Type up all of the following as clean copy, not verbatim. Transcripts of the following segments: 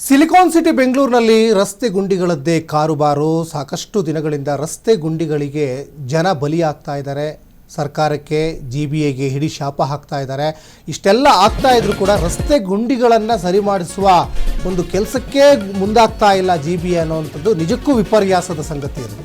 Silicon city ಬೆಂಗಳೂರಿನಲ್ಲಿ ರಸ್ತೆ ಗುಂಡಿಗಳದ್ದೇ ಕಾರುಬಾರು. ಸಾಕಷ್ಟು ದಿನಗಳಿಂದ ರಸ್ತೆ ಗುಂಡಿಗಳಿಗೆ ಜನ ಬಲಿಯಾಗ್ತಾ ಇದ್ದಾರೆ. ಸರ್ಕಾರಕ್ಕೆ GBAಗೆ ಹಿಡಿ ಶಾಪ ಹಾಕ್ತಾ ಇದ್ದಾರೆ. ಇಷ್ಟೆಲ್ಲ ಆಗ್ತಾ ಇದ್ರೂ ಕೂಡ ರಸ್ತೆ ಗುಂಡಿಗಳನ್ನು ಸರಿ ಮಾಡಿಸುವ ಒಂದು ಕೆಲಸಕ್ಕೆ ಮುಂದಾಗ್ತಾ ಇಲ್ಲ GBA ಅನ್ನುವಂಥದ್ದು ನಿಜಕ್ಕೂ ವಿಪರ್ಯಾಸದ ಸಂಗತಿ ಇದು.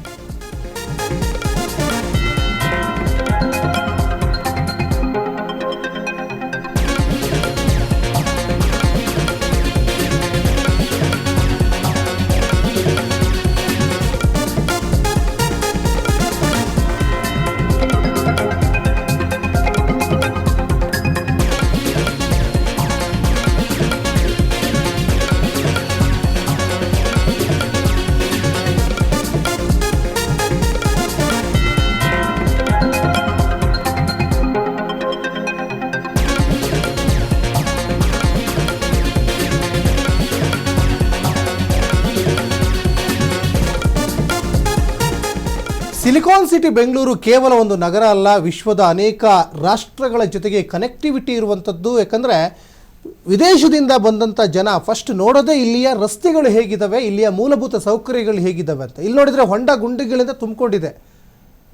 ಸಿಲಿಕಾನ್ ಸಿಟಿ ಬೆಂಗಳೂರು ಕೇವಲ ಒಂದು ನಗರ ಅಲ್ಲ, ವಿಶ್ವದ ಅನೇಕ ರಾಷ್ಟ್ರಗಳ ಜೊತೆಗೆ ಕನೆಕ್ಟಿವಿಟಿ ಇರುವಂಥದ್ದು. ಯಾಕಂದರೆ ವಿದೇಶದಿಂದ ಬಂದಂಥ ಜನ ಫಸ್ಟ್ ನೋಡೋದೇ ಇಲ್ಲಿಯ ರಸ್ತೆಗಳು ಹೇಗಿದ್ದಾವೆ, ಇಲ್ಲಿಯ ಮೂಲಭೂತ ಸೌಕರ್ಯಗಳು ಹೇಗಿದ್ದಾವೆ ಅಂತ. ಇಲ್ಲಿ ನೋಡಿದರೆ ಹೊಂಡ ಗುಂಡಿಗಳಿಂದ ತುಂಬಿಕೊಂಡಿದೆ.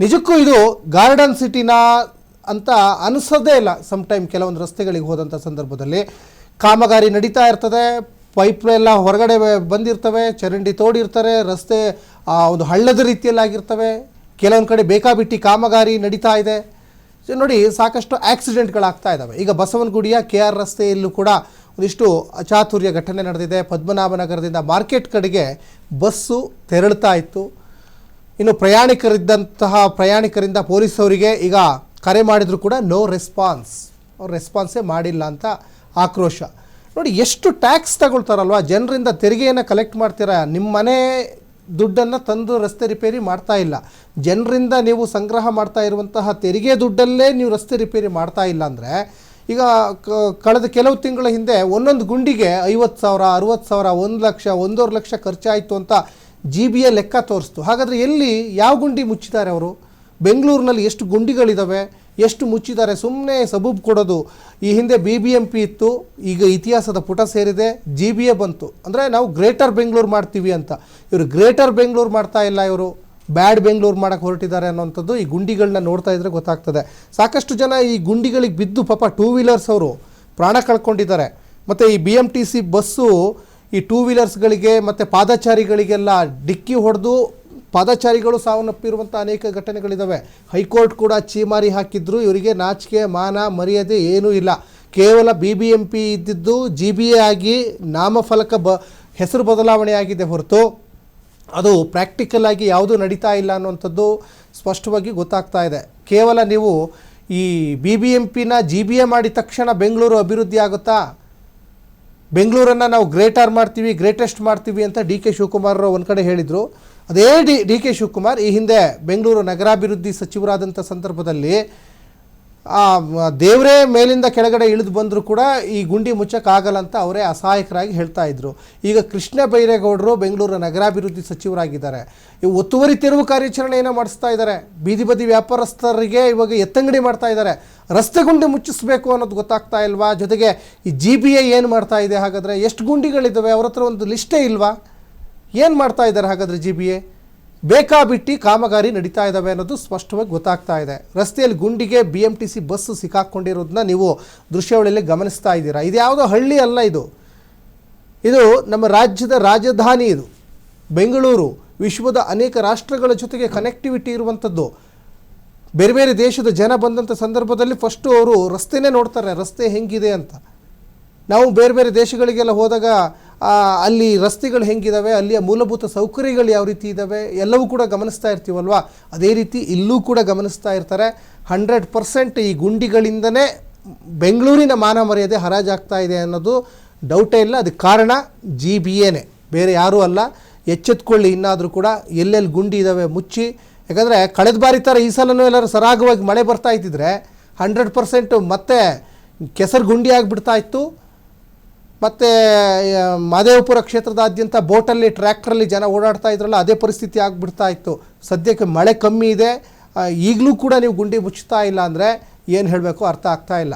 ನಿಜಕ್ಕೂ ಇದು ಗಾರ್ಡನ್ ಸಿಟಿನ ಅಂತ ಅನಿಸೋದೇ ಇಲ್ಲ. ಸಮ್ಟೈಮ್ ಕೆಲವೊಂದು ರಸ್ತೆಗಳಿಗೆ ಹೋದಂಥ ಸಂದರ್ಭದಲ್ಲಿ ಕಾಮಗಾರಿ ನಡೀತಾ ಇರ್ತದೆ, ಪೈಪ್ ಎಲ್ಲ ಹೊರಗಡೆ ಬಂದಿರ್ತವೆ, ಚರಂಡಿ ತೋಡಿರ್ತಾರೆ, ರಸ್ತೆ ಒಂದು ಹಳ್ಳದ ರೀತಿಯಲ್ಲಾಗಿರ್ತವೆ. ಕೆಲವೊಂದು ಕಡೆ ಬೇಕಾಬಿಟ್ಟಿ ಕಾಮಗಾರಿ ನಡೀತಾ ಇದೆ. ನೋಡಿ, ಸಾಕಷ್ಟು ಆಕ್ಸಿಡೆಂಟ್ಗಳಾಗ್ತಾ ಇದ್ದಾವೆ. ಈಗ ಬಸವನಗುಡಿಯ KR ರಸ್ತೆಯಲ್ಲೂ ಕೂಡ ಒಂದಿಷ್ಟು ಅಚಾತುರ್ಯ ಘಟನೆ ನಡೆದಿದೆ. ಪದ್ಮನಾಭನಗರದಿಂದ ಮಾರ್ಕೆಟ್ ಕಡೆಗೆ ಬಸ್ಸು ತೆರಳುತ್ತಾ ಇತ್ತು. ಇನ್ನು ಪ್ರಯಾಣಿಕರಿಂದ ಪೊಲೀಸವರಿಗೆ ಈಗ ಕರೆ ಮಾಡಿದರೂ ಕೂಡ ನೋ ರೆಸ್ಪಾನ್ಸ್, ಅವ್ರು ರೆಸ್ಪಾನ್ಸೇ ಮಾಡಿಲ್ಲ ಅಂತ ಆಕ್ರೋಶ. ನೋಡಿ, ಎಷ್ಟು ಟ್ಯಾಕ್ಸ್ ತಗೊಳ್ತಾರಲ್ವ, ಜನರಿಂದ ತೆರಿಗೆಯನ್ನು ಕಲೆಕ್ಟ್ ಮಾಡ್ತೀರಾ. ನಿಮ್ಮ ಮನೆ ದುಡ್ಡನ್ನು ತಂದು ರಸ್ತೆ ರಿಪೇರಿ ಮಾಡ್ತಾ ಇಲ್ಲ, ಜನರಿಂದ ನೀವು ಸಂಗ್ರಹ ಮಾಡ್ತಾ ಇರುವಂತಹ ತೆರಿಗೆ ದುಡ್ಡಲ್ಲೇ ನೀವು ರಸ್ತೆ ರಿಪೇರಿ ಮಾಡ್ತಾ ಇಲ್ಲ ಅಂದರೆ, ಈಗ ಕಳೆದ ಕೆಲವು ತಿಂಗಳ ಹಿಂದೆ ಒಂದೊಂದು ಗುಂಡಿಗೆ 50,000, 60,000, 1 ಲಕ್ಷ, 1.5 ಲಕ್ಷ ಖರ್ಚಾಯಿತು ಅಂತ GBA ಲೆಕ್ಕ ತೋರಿಸ್ತು. ಹಾಗಾದರೆ ಎಲ್ಲಿ ಯಾವ ಗುಂಡಿ ಮುಚ್ಚಿದ್ದಾರೆ ಅವರು? ಬೆಂಗಳೂರಿನಲ್ಲಿ ಎಷ್ಟು ಗುಂಡಿಗಳಿದ್ದಾವೆ, ಎಷ್ಟು ಮುಚ್ಚಿದ್ದಾರೆ? ಸುಮ್ಮನೆ ಸಬೂಬ್ ಕೊಡೋದು. ಈ ಹಿಂದೆ BBMP ಇತ್ತು, ಈಗ ಇತಿಹಾಸದ ಪುಟ ಸೇರಿದೆ, GBA ಬಂತು. ಅಂದರೆ ನಾವು ಗ್ರೇಟರ್ ಬೆಂಗಳೂರು ಮಾಡ್ತೀವಿ ಅಂತ. ಇವರು ಗ್ರೇಟರ್ ಬೆಂಗಳೂರು ಮಾಡ್ತಾ ಇಲ್ಲ, ಇವರು ಬ್ಯಾಡ್ ಬೆಂಗಳೂರು ಮಾಡೋಕ್ಕೆ ಹೊರಟಿದ್ದಾರೆ ಅನ್ನೋಂಥದ್ದು ಈ ಗುಂಡಿಗಳನ್ನ ನೋಡ್ತಾ ಇದ್ದರೆ ಗೊತ್ತಾಗ್ತದೆ. ಸಾಕಷ್ಟು ಜನ ಈ ಗುಂಡಿಗಳಿಗೆ ಬಿದ್ದು ಪಾಪ 2 ವೀಲರ್ಸ್ ಅವರು ಪ್ರಾಣ ಕಳ್ಕೊಂಡಿದ್ದಾರೆ. ಮತ್ತು ಈ BMTC ಬಸ್ಸು ಈ 2 ವೀಲರ್ಸ್ಗಳಿಗೆ ಮತ್ತು ಪಾದಚಾರಿಗಳಿಗೆಲ್ಲ ಡಿಕ್ಕಿ ಹೊಡೆದು ಪಾದಚಾರಿಗಳು ಸಾವನ್ನಪ್ಪಿರುವಂಥ ಅನೇಕ ಘಟನೆಗಳಿದ್ದಾವೆ. ಹೈಕೋರ್ಟ್ ಕೂಡ ಛೀಮಾರಿ ಹಾಕಿದ್ರು. ಇವರಿಗೆ ನಾಚಿಕೆ ಮಾನ ಮರ್ಯಾದೆ ಏನೂ ಇಲ್ಲ. ಕೇವಲ BBMP ಇದ್ದಿದ್ದು GBA ಆಗಿ ನಾಮಫಲಕ ಹೆಸರು ಬದಲಾವಣೆ ಆಗಿದೆ ಹೊರತು ಅದು ಪ್ರಾಕ್ಟಿಕಲ್ ಆಗಿ ಯಾವುದೂ ನಡೀತಾ ಇಲ್ಲ ಅನ್ನುವಂಥದ್ದು ಸ್ಪಷ್ಟವಾಗಿ ಗೊತ್ತಾಗ್ತಾ ಇದೆ. ಕೇವಲ ನೀವು ಈ BBMPನ GBA ಮಾಡಿದ ತಕ್ಷಣ ಬೆಂಗಳೂರು ಅಭಿವೃದ್ಧಿ ಆಗುತ್ತಾ? ಬೆಂಗಳೂರನ್ನು ನಾವು ಗ್ರೇಟರ್ ಮಾಡ್ತೀವಿ, ಗ್ರೇಟೆಸ್ಟ್ ಮಾಡ್ತೀವಿ ಅಂತ DK ಶಿವಕುಮಾರ್ ಒಂದು ಕಡೆ ಹೇಳಿದರು. ಅದೇ DK ಶಿವಕುಮಾರ್ ಈ ಹಿಂದೆ ಬೆಂಗಳೂರು ನಗರಾಭಿವೃದ್ಧಿ ಸಚಿವರಾದಂಥ ಸಂದರ್ಭದಲ್ಲಿ ದೇವರೇ ಮೇಲಿಂದ ಕೆಳಗಡೆ ಇಳಿದು ಬಂದರೂ ಕೂಡ ಈ ಗುಂಡಿ ಮುಚ್ಚಕ್ಕಾಗಲ್ಲ ಅಂತ ಅವರೇ ಅಸಹಾಯಕರಾಗಿ ಹೇಳ್ತಾ ಇದ್ರು. ಈಗ ಕೃಷ್ಣ ಬೈರೇಗೌಡರು ಬೆಂಗಳೂರು ನಗರಾಭಿವೃದ್ಧಿ ಸಚಿವರಾಗಿದ್ದಾರೆ. ಇವು ಒತ್ತುವರಿ ತೆರವು ಕಾರ್ಯಾಚರಣೆಯನ್ನು ಮಾಡಿಸ್ತಾ ಇದ್ದಾರೆ. ಬೀದಿ ಬದಿ ವ್ಯಾಪಾರಸ್ಥರಿಗೆ ಇವಾಗ ಎತ್ತಂಗಡಿ ಮಾಡ್ತಾ ಇದ್ದಾರೆ. ರಸ್ತೆ ಗುಂಡಿ ಮುಚ್ಚಿಸಬೇಕು ಅನ್ನೋದು ಗೊತ್ತಾಗ್ತಾ ಇಲ್ವಾ? ಜೊತೆಗೆ ಈ GBA ಏನು ಮಾಡ್ತಾ ಇದೆ? ಹಾಗಾದರೆ ಎಷ್ಟು ಗುಂಡಿಗಳಿದ್ದಾವೆ? ಅವ್ರ ಹತ್ರ ಒಂದು ಲಿಸ್ಟೇ ಇಲ್ವಾ? ಏನು ಮಾಡ್ತಾ ಇದ್ದಾರೆ ಹಾಗಾದರೆ GBA? ಬೇಕಾಬಿಟ್ಟು ಕಾಮಗಾರಿ ನಡೀತಾ ಇದ್ದಾವೆ ಅನ್ನೋದು ಸ್ಪಷ್ಟವಾಗಿ ಗೊತ್ತಾಗ್ತಾ ಇದೆ. ರಸ್ತೆಯಲ್ಲಿ ಗುಂಡಿಗೆ BMTC ಬಸ್ಸು ಸಿಕ್ಕಾಕ್ಕೊಂಡಿರೋದನ್ನ ನೀವು ದೃಶ್ಯಾವಳಿಯಲ್ಲಿ ಗಮನಿಸ್ತಾ ಇದ್ದೀರಾ. ಇದು ಯಾವುದೋ ಹಳ್ಳಿ ಅಲ್ಲ, ಇದು ನಮ್ಮ ರಾಜ್ಯದ ರಾಜಧಾನಿ. ಇದು ಬೆಂಗಳೂರು ವಿಶ್ವದ ಅನೇಕ ರಾಷ್ಟ್ರಗಳ ಜೊತೆಗೆ ಕನೆಕ್ಟಿವಿಟಿ ಇರುವಂಥದ್ದು. ಬೇರೆ ಬೇರೆ ದೇಶದ ಜನ ಬಂದಂಥ ಸಂದರ್ಭದಲ್ಲಿ ಫಸ್ಟು ಅವರು ರಸ್ತೆನೇ ನೋಡ್ತಾರೆ, ರಸ್ತೆ ಹೆಂಗಿದೆ ಅಂತ. ನಾವು ಬೇರೆ ಬೇರೆ ದೇಶಗಳಿಗೆಲ್ಲ ಹೋದಾಗ ಅಲ್ಲಿ ರಸ್ತೆಗಳು ಹೆಂಗಿದ್ದಾವೆ, ಅಲ್ಲಿಯ ಮೂಲಭೂತ ಸೌಕರ್ಯಗಳು ಯಾವ ರೀತಿ ಇದ್ದಾವೆ ಎಲ್ಲವೂ ಕೂಡ ಗಮನಿಸ್ತಾ ಇರ್ತೀವಲ್ವ. ಅದೇ ರೀತಿ ಇಲ್ಲೂ ಕೂಡ ಗಮನಿಸ್ತಾ ಇರ್ತಾರೆ. 100% ಈ ಗುಂಡಿಗಳಿಂದನೇ ಬೆಂಗಳೂರಿನ ಮಾನ ಮರ್ಯಾದೆ ಹರಾಜಾಗ್ತಾ ಇದೆ ಅನ್ನೋದು ಡೌಟೇ ಇಲ್ಲ. ಅದಕ್ಕೆ ಕಾರಣ GBAನೇ, ಬೇರೆ ಯಾರೂ ಅಲ್ಲ. ಎಚ್ಚೆತ್ಕೊಳ್ಳಿ ಇನ್ನಾದರೂ ಕೂಡ. ಎಲ್ಲೆಲ್ಲಿ ಗುಂಡಿ ಇದ್ದಾವೆ ಮುಚ್ಚಿ. ಯಾಕಂದರೆ ಕಳೆದ ಬಾರಿ ಥರ ಈ ಸಲನೂ ಎಲ್ಲರೂ ಸರಾಗವಾಗಿ ಮಳೆ ಬರ್ತಾ ಇದ್ದಿದ್ರೆ 100% ಮತ್ತೆ ಕೆಸರು ಗುಂಡಿ ಆಗಿಬಿಡ್ತಾ ಇತ್ತು. ಮತ್ತು ಮಹದೇವಪುರ ಕ್ಷೇತ್ರದಾದ್ಯಂತ ಬೋಟಲ್ಲಿ ಟ್ರ್ಯಾಕ್ಟ್ರಲ್ಲಿ ಜನ ಓಡಾಡ್ತಾ ಇದ್ರಲ್ಲ, ಅದೇ ಪರಿಸ್ಥಿತಿ ಆಗಿಬಿಡ್ತಾ ಇತ್ತು. ಸದ್ಯಕ್ಕೆ ಮಳೆ ಕಮ್ಮಿ ಇದೆ, ಈಗಲೂ ಕೂಡ ನೀವು ಗುಂಡಿ ಮುಚ್ತಾ ಇಲ್ಲ ಅಂದರೆ ಏನು ಹೇಳಬೇಕು ಅರ್ಥ ಆಗ್ತಾ ಇಲ್ಲ.